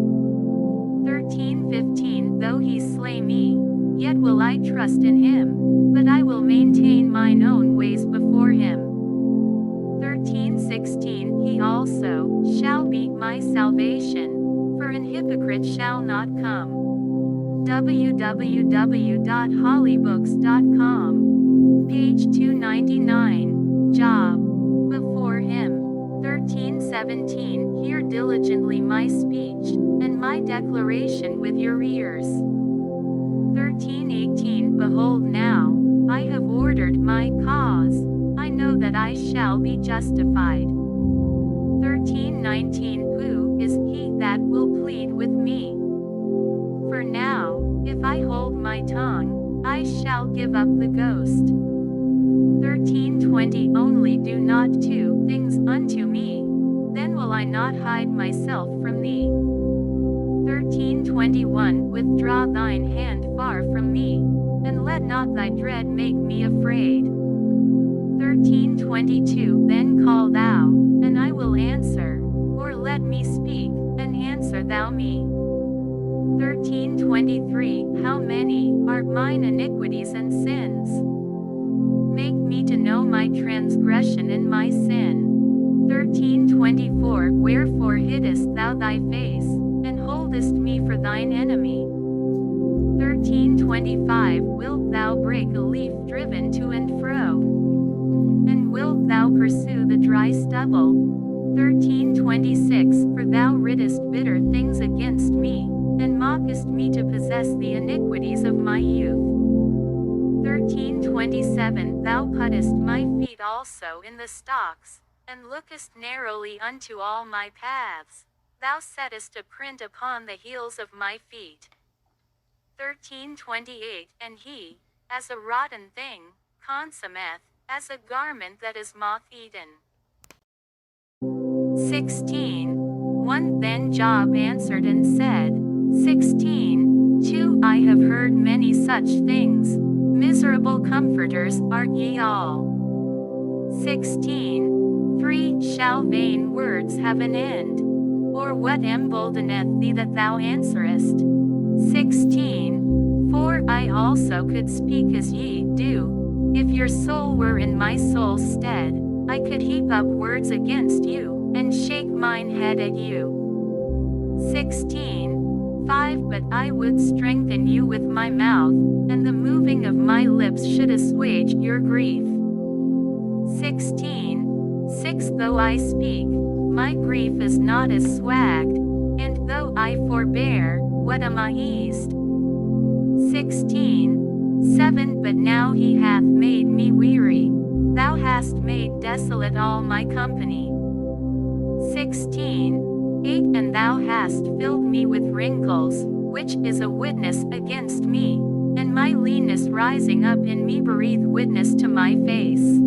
13:15 Though he slay me, yet will I trust in him, but I will maintain mine own ways before him. 13:16 He also shall be my salvation, for an hypocrite shall not come. www.hollybooks.com. Page 299. Job. Before him. 13:17 Hear diligently my speech, and my declaration with your ears. 13:18 Behold now, I have ordered my cause, I know that I shall be justified. 13:19 Who is he that will plead with me? For now, if I hold my tongue, I shall give up the ghost. 13:20 Only do not two things unto me, then will I not hide myself from thee. 13:21 Withdraw thine hand far from me, and let not thy dread make me afraid. 13:22 Then call thou, and I will answer, or let me speak, and answer thou me. 13:23 How many are mine iniquities and sins? Make me to know my transgression and my sin. 13:24 Wherefore hiddest thou thy face, and holdest me for thine enemy? 13:25 Wilt thou break a leaf driven to and fro? And wilt thou pursue the dry stubble? 13:26 For thou riddest bitter things against me, and mockest me to possess the iniquities of my youth. 13:27 Thou puttest my feet also in the stocks, and lookest narrowly unto all my paths. Thou settest a print upon the heels of my feet. 13:28 And he, as a rotten thing, consummeth, as a garment that is moth-eaten. 16:1 Then Job answered and said, 16:2 I have heard many such things, miserable comforters are ye all. 16:3 Shall vain words have an end? Or what emboldeneth thee that thou answerest? 16:4 I also could speak as ye do. If your soul were in my soul's stead, I could heap up words against you, and shake mine head at you. 16:5 But I would strengthen you with my mouth, and the moving of my lips should assuage your grief. 16:6 Though I speak, my grief is not assuaged, and though I forbear, what am I eased? 16:7 But now he hath made me weary, thou hast made desolate all my company. 16:8 And thou hast filled me with wrinkles, which is a witness against me, and my leanness rising up in me breathe witness to my face.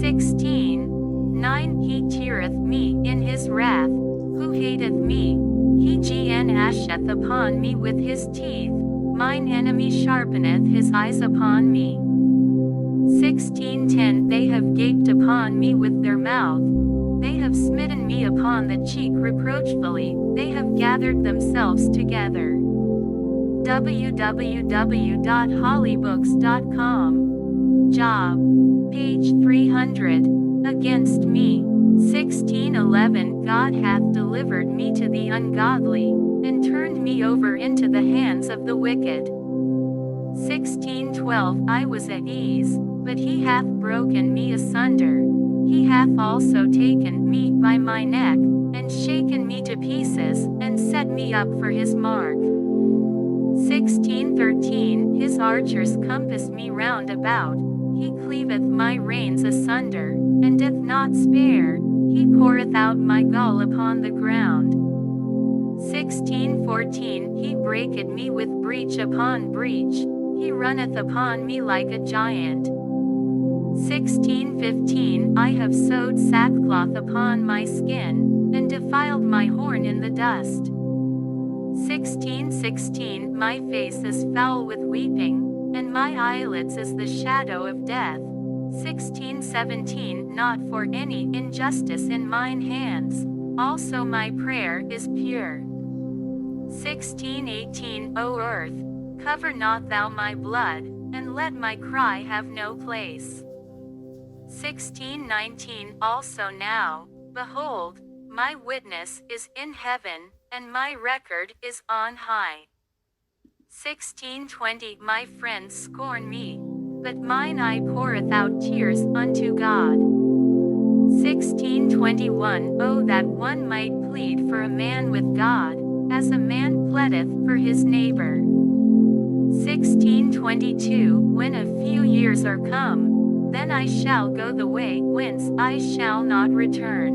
16:9 He teareth me in his wrath, who hateth me, he gnasheth upon me with his teeth, mine enemy sharpeneth his eyes upon me. 16:10 They have gaped upon me with their mouth, they have smitten me upon the cheek reproachfully, they have gathered themselves together. www.hollybooks.com. Job. Page 300. Against me. 16:11 God hath delivered me to the ungodly, and turned me over into the hands of the wicked. 16:12 I was at ease, but he hath broken me asunder. He hath also taken me by my neck, and shaken me to pieces, and set me up for his mark. 16:13 His archers compass me round about. He cleaveth my reins asunder, and doth not spare. He poureth out my gall upon the ground. 16:14 He breaketh me with breach upon breach. He runneth upon me like a giant. 16:15 I have sewed sackcloth upon my skin, and defiled my horn in the dust. 16:16 My face is foul with weeping, and my eyelids is the shadow of death. 16:17 Not for any injustice in mine hands, also my prayer is pure. 16:18 O earth, cover not thou my blood, and let my cry have no place. 16:19 Also now, behold, my witness is in heaven, and my record is on high. 16:20 My friends scorn me, but mine eye poureth out tears unto God. 16:21 Oh that one might plead for a man with God, as a man pleadeth for his neighbor. 16:22 When a few years are come, then I shall go the way whence I shall not return.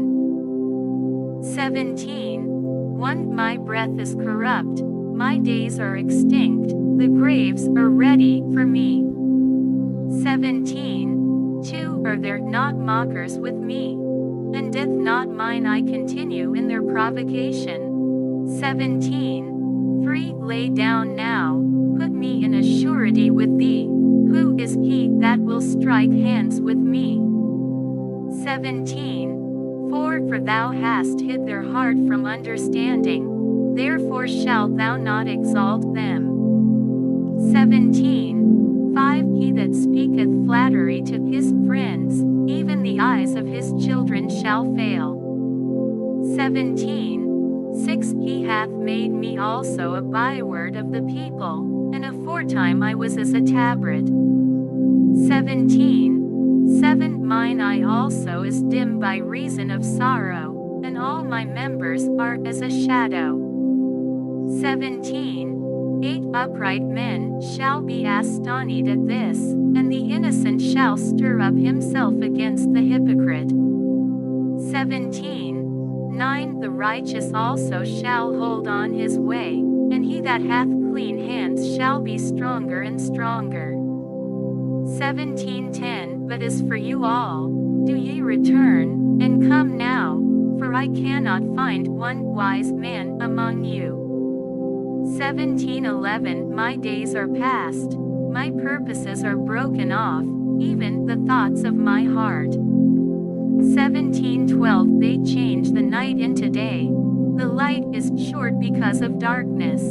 17:1 My breath is corrupt, my days are extinct, the graves are ready for me. 17:2 Are there not mockers with me? And doth not mine eye continue in their provocation? 17:3 Lay down now, put me in a surety with thee. Who is he that will strike hands with me? 17:4 For thou hast hid their heart from understanding, therefore shalt thou not exalt them. 17:5 He that speaketh flattery to his friends, even the eyes of his children shall fail. 17:6 He hath made me also a byword of the people, and aforetime I was as a tabret. 17:7 Mine eye also is dim by reason of sorrow, and all my members are as a shadow. 17:8 Upright men shall be astonished at this, and the innocent shall stir up himself against the hypocrite. 17:9 The righteous also shall hold on his way, and he that hath clean hands shall be stronger and stronger. 17:10 But as for you all, do ye return, and come now, for I cannot find one wise man among you. 17:11 My days are past, my purposes are broken off, even the thoughts of my heart. 17:12 They change the night into day, the light is short because of darkness.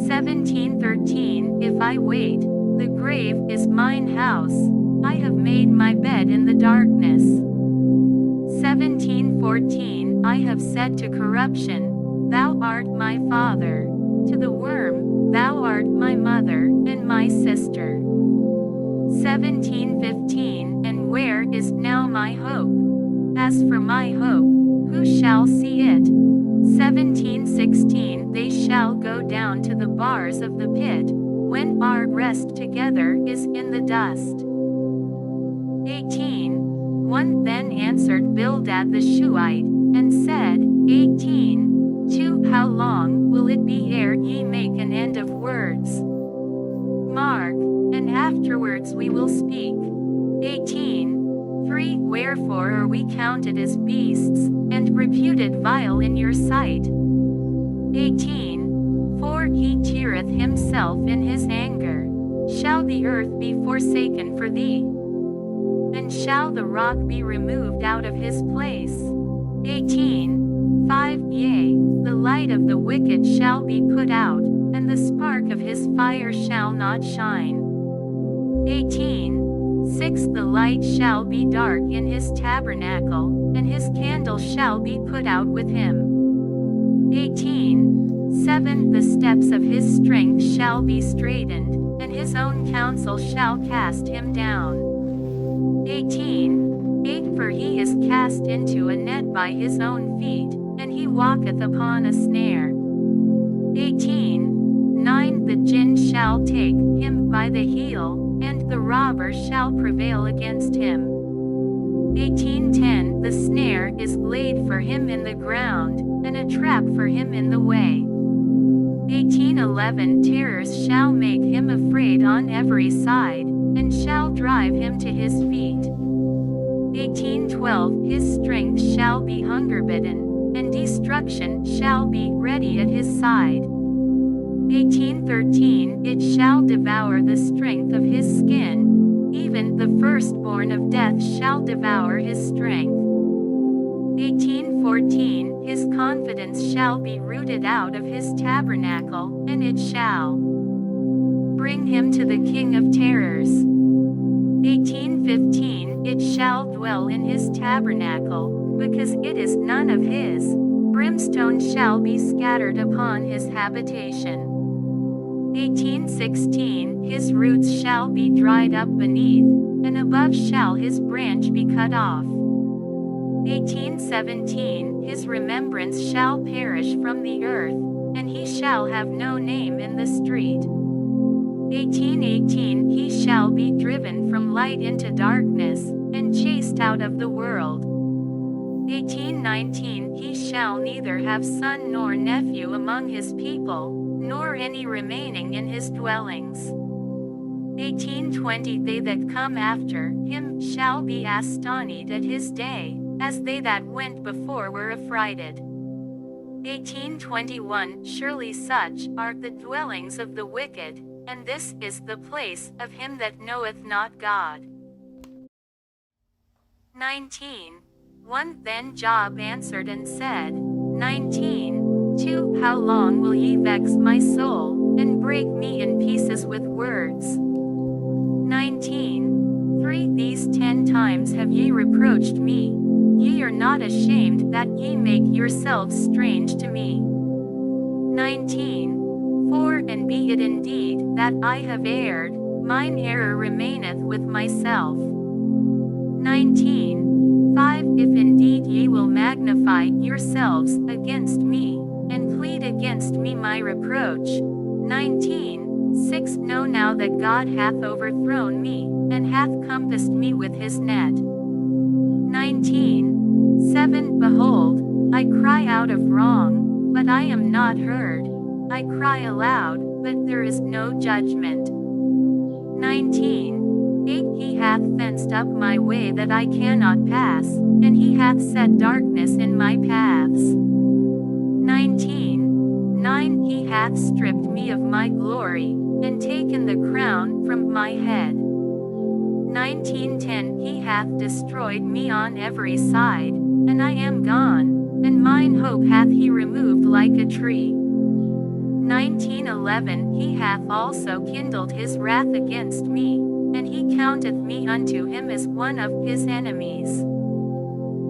17:13 If I wait, the grave is mine house, I have made my bed in the darkness. 17:14 I have said to corruption, Thou art my father, to the worm, Thou art my mother, and my sister. 17:15 And where is now my hope? As for my hope, who shall see it? 17:16 They shall go down to the bars of the pit, when our rest together is in the dust. 18:1 Then answered Bildad the Shuhite, and said, 18:2 How long will it be ere ye make an end of words? Mark, and afterwards we will speak. 18:3 Wherefore are we counted as beasts, and reputed vile in your sight? 18:4 He teareth himself in his anger. Shall the earth be forsaken for thee? And shall the rock be removed out of his place. 18. 5. Yea, the light of the wicked shall be put out, and the spark of his fire shall not shine. 18. 6. The light shall be dark in his tabernacle, and his candle shall be put out with him. 18. 7. The steps of his strength shall be straightened, and his own counsel shall cast him down. 18. 8. For he is cast into a net by his own feet, and he walketh upon a snare. 18. 9. The jinn shall take him by the heel, and the robber shall prevail against him. 18:10 The snare is laid for him in the ground, and a trap for him in the way. 18:11 Terrors shall make him afraid on every side, and shall drive him to his feet. 18:12 His strength shall be hunger-bidden, and destruction shall be ready at his side. 18:13 It shall devour the strength of his skin, even the firstborn of death shall devour his strength. 18:14 His confidence shall be rooted out of his tabernacle, and it shall bring him to the king of terrors. 18:15 It shall dwell in his tabernacle, because it is none of his. Brimstone shall be scattered upon his habitation. 18:16 His roots shall be dried up beneath, and above shall his branch be cut off. 18:17 His remembrance shall perish from the earth, and he shall have no name in the street. 18:18 He shall be driven from light into darkness, and chased out of the world. 18:19 He shall neither have son nor nephew among his people, nor any remaining in his dwellings. 18:20 They that come after him shall be astonished at his day, as they that went before were affrighted. 18:21 Surely such are the dwellings of the wicked, and this is the place of him that knoweth not God. 19:1 Then Job answered and said, 19:2 How long will ye vex my soul, and break me in pieces with words? 19:3 These 10 times have ye reproached me. Ye are not ashamed that ye make yourselves strange to me. 19:4 And be it indeed that I have erred, mine error remaineth with myself. 19:5 If indeed ye will magnify yourselves against me, and plead against me my reproach. 19:6 Know now that God hath overthrown me, and hath compassed me with his net. 19:7 Behold, I cry out of wrong, but I am not heard. I cry aloud, but there is no judgment. 19:8 He hath fenced up my way that I cannot pass, and he hath set darkness in my paths. 19:9 He hath stripped me of my glory, and taken the crown from my head. 19:10 He hath destroyed me on every side, and I am gone, and mine hope hath he removed like a tree. 19:11 He hath also kindled his wrath against me, and he counteth me unto him as one of his enemies.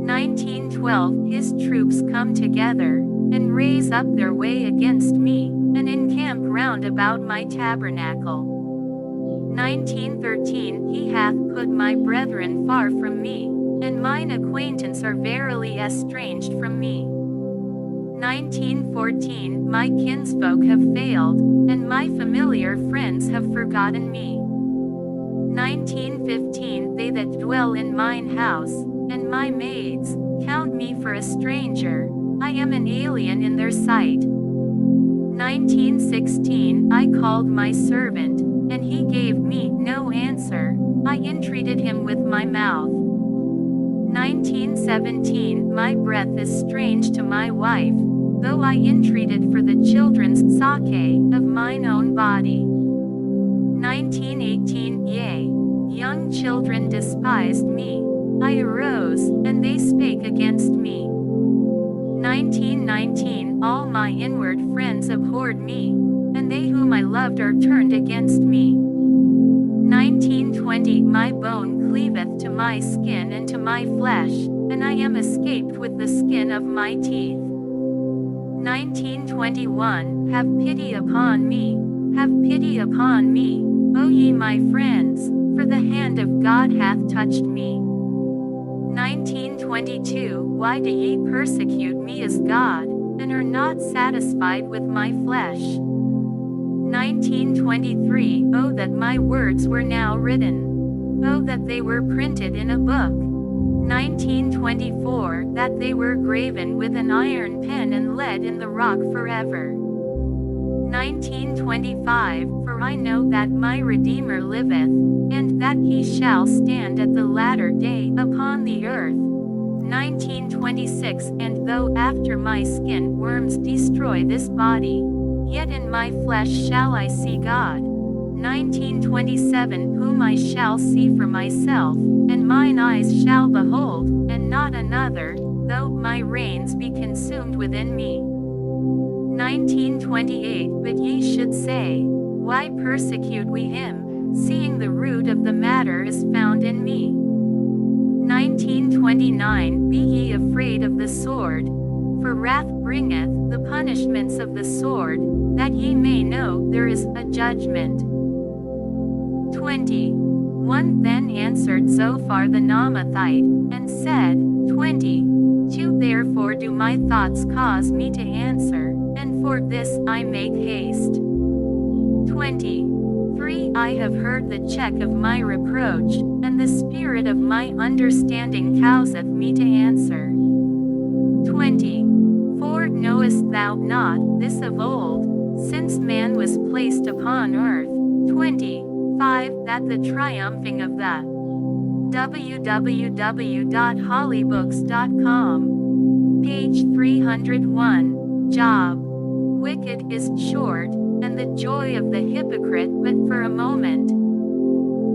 19:12 His troops come together, and raise up their way against me, and encamp round about my tabernacle. 19:13 He hath put my brethren far from me, and mine acquaintance are verily estranged from me. 19:14 My kinsfolk have failed, and my familiar friends have forgotten me. 19:15 They that dwell in mine house, and my maids, count me for a stranger. I am an alien in their sight. 19:16 I called my servant, and he gave me no answer. I entreated him with my mouth. 19:17 My breath is strange to my wife, though I entreated for the children's sake of mine own body. 19:18 Yea, young children despised me. I arose, and they spake against me. 19:19 All my inward friends abhorred me, and they whom I loved are turned against me. 19:20 My bone cleaveth to my skin and to my flesh, and I am escaped with the skin of my teeth. 19:21 Have pity upon me, have pity upon me, O ye my friends, for the hand of God hath touched me. 19:22 Why do ye persecute me as God, and are not satisfied with my flesh? 19:23 Oh that my words were now written, oh that they were printed in a book. 19:24 That they were graven with an iron pen and lead in the rock forever. 19:25 For I know that my Redeemer liveth, and that he shall stand at the latter day upon the earth. 19:26 And though after my skin worms destroy this body, yet in my flesh shall I see God. 19:27 Whom I shall see for myself, and mine eyes shall behold, and not another, though my reins be consumed within me. 19:28 But ye should say, Why persecute we him, seeing the root of the matter is found in me? 19:29 Be ye afraid of the sword, for wrath bringeth the punishments of the sword, that ye may know there is a judgment. 21 Then answered Zophar the Naamathite, and said, 22 Therefore do my thoughts cause me to answer, and for this I make haste. 23 I have heard the check of my reproach, and the spirit of my understanding causeth me to answer. 24 Knowest thou not this of old, since man was placed upon earth? 25 That the triumphing of the www.hollybooks.com page 301 job. Wicked is short, and the joy of the hypocrite but for a moment.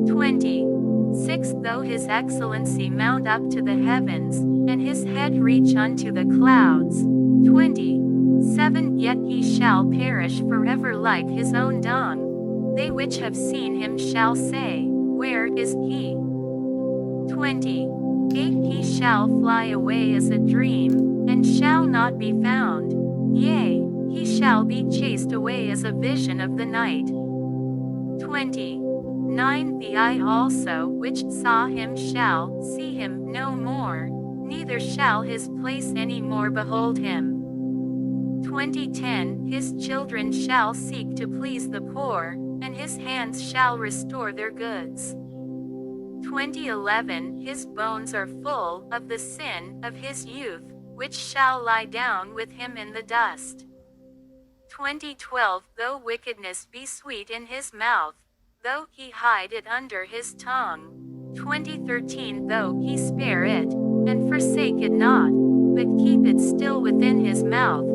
26 Though his excellency mount up to the heavens, and his head reach unto the clouds. 27 Yet he shall perish forever like his own dung. They which have seen him shall say, Where is he? 28 He shall fly away as a dream, and shall not be found. Yea, he shall be chased away as a vision of the night. 29 The eye also which saw him shall see him no more, neither shall his place any more behold him. 2010 His children shall seek to please the poor, and his hands shall restore their goods. 2011 His bones are full of the sin of his youth, which shall lie down with him in the dust. 2012 Though wickedness be sweet in his mouth, though he hide it under his tongue. 2013 Though he spare it, and forsake it not, but keep it still within his mouth.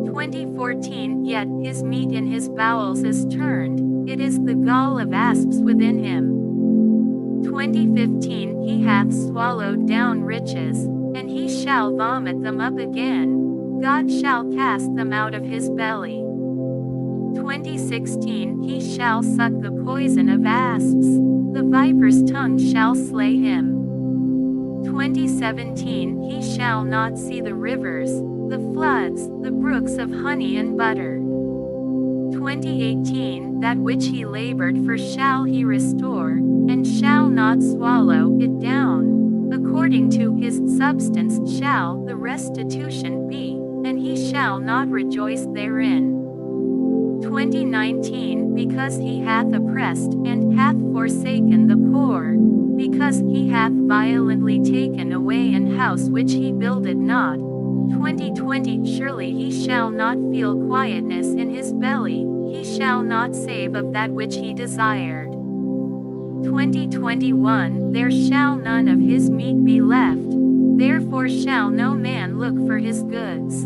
2014 Yet his meat in his bowels is turned, it is the gall of asps within him. 2015 He hath swallowed down riches, and he shall vomit them up again. God shall cast them out of his belly. 2016 He shall suck the poison of asps, the viper's tongue shall slay him. 2017 He shall not see the rivers, the floods, the brooks of honey and butter. 2018 That which he labored for shall he restore, and shall not swallow it down. According to his substance shall the restitution be, and he shall not rejoice therein. 2019 Because he hath oppressed and hath forsaken the poor, because he hath violently taken away an house which he builded not. 2020 Surely he shall not feel quietness in his belly, he shall not save of that which he desired. 2021 There shall none of his meat be left, therefore shall no man look for his goods.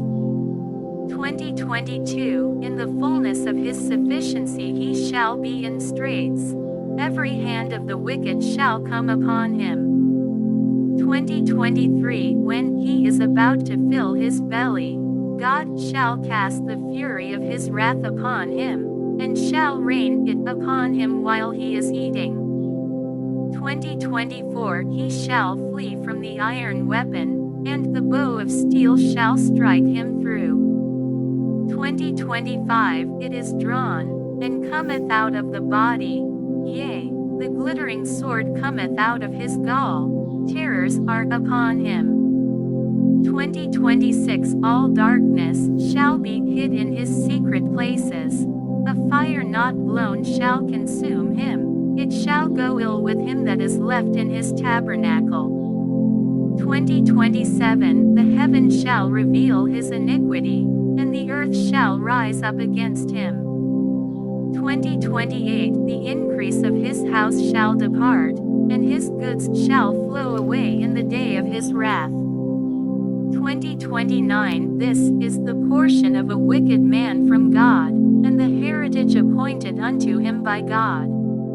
2022 In the fullness of his sufficiency he shall be in straits. every hand of the wicked shall come upon him. 2023 When he is about to fill his belly, God shall cast the fury of his wrath upon him, and shall rain it upon him while he is eating. 2024 He shall flee from the iron weapon, and the bow of steel shall strike him through. 2025 It is drawn, and cometh out of the body, yea, the glittering sword cometh out of his gall, terrors are upon him. 2026 All darkness shall be hid in his secret places, a fire not blown shall consume him, it shall go ill with him that is left in his tabernacle. 2027 The heaven shall reveal his iniquity, and the earth shall rise up against him. 2028 The increase of his house shall depart, and his goods shall flow away in the day of his wrath. 2029 This is the portion of a wicked man from God, and the heritage appointed unto him by God.